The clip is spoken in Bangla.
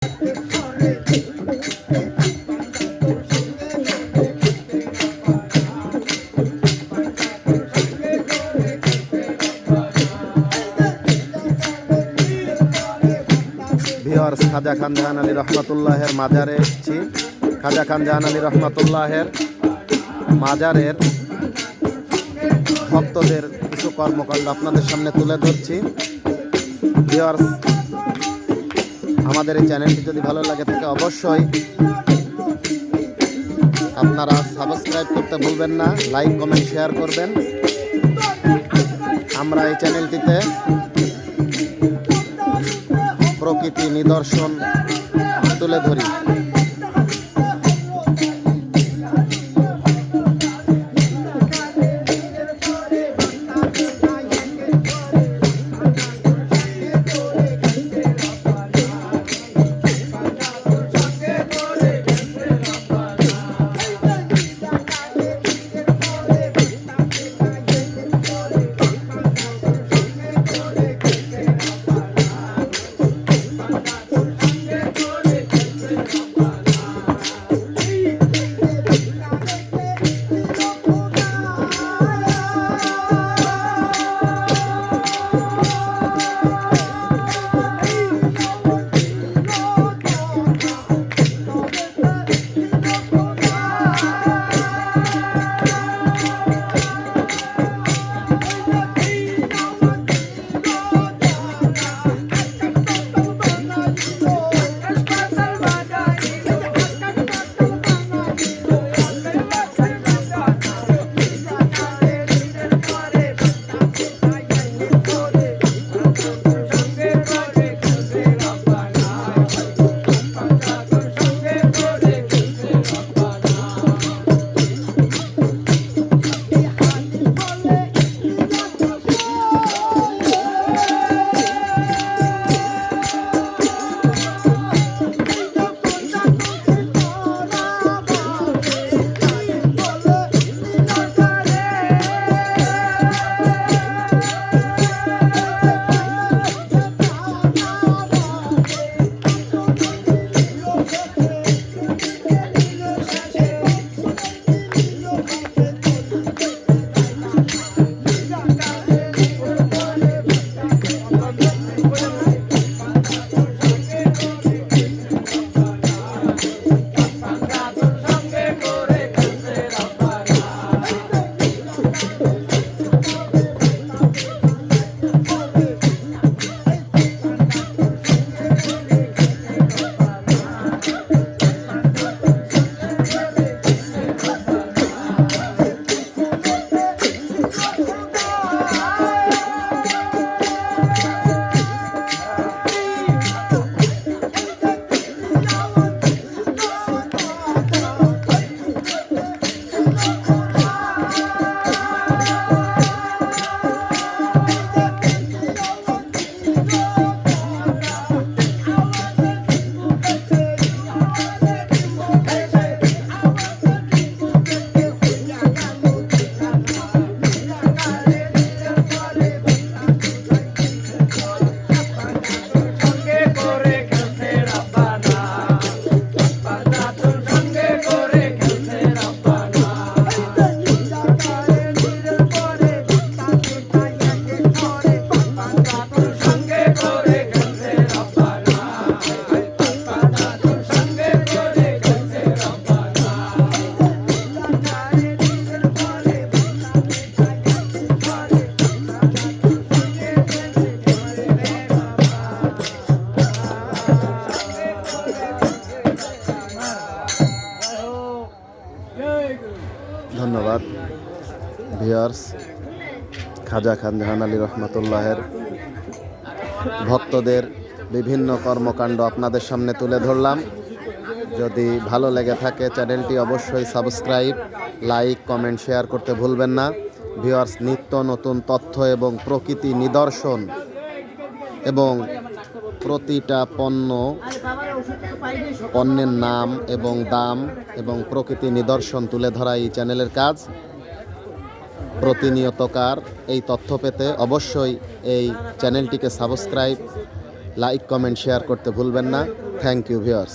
ভিউয়ার্স, খাজা খান জাহান আলী রহমাতুল্লাহের মাজারে এসেছি। খাজা খান জাহান আলী রহমাতুল্লাহের মাজারের ভক্তদের কিছু কর্মকাণ্ড আপনাদের সামনে তুলে ধরছি। ভিউয়ার্স, আমাদের এই চ্যানেলটি যদি ভালো লাগে থাকে অবশ্যই আপনারা সাবস্ক্রাইব করতে ভুলবেন না, লাইক কমেন্ট শেয়ার করবেন। আমরা এই চ্যানেলটিতে প্রকৃতি নিদর্শন তুলে ধরি। ধন্যবাদ। ভিউয়ার্স, খাজা খান জাহান আলী রহমাতুল্লাহের ভক্তদের বিভিন্ন কর্মকাণ্ড আপনাদের সামনে তুলে ধরলাম। যদি ভালো লেগে থাকে চ্যানেলটি অবশ্যই সাবস্ক্রাইব, লাইক, কমেন্ট, শেয়ার করতে ভুলবেন না। ভিউয়ার্স, নিত্য নতুন তথ্য এবং প্রকৃতি নিদর্শন এবং প্রতিটা পণ্যের নাম এবং দাম এবং প্রকৃতি নিদর্শন তুলে ধরা এই চ্যানেলের কাজ। প্রতিনিয়তকার এই তথ্য পেতে অবশ্যই এই চ্যানেলটিকে সাবস্ক্রাইব লাইক কমেন্ট শেয়ার করতে ভুলবেন না। Thank you viewers.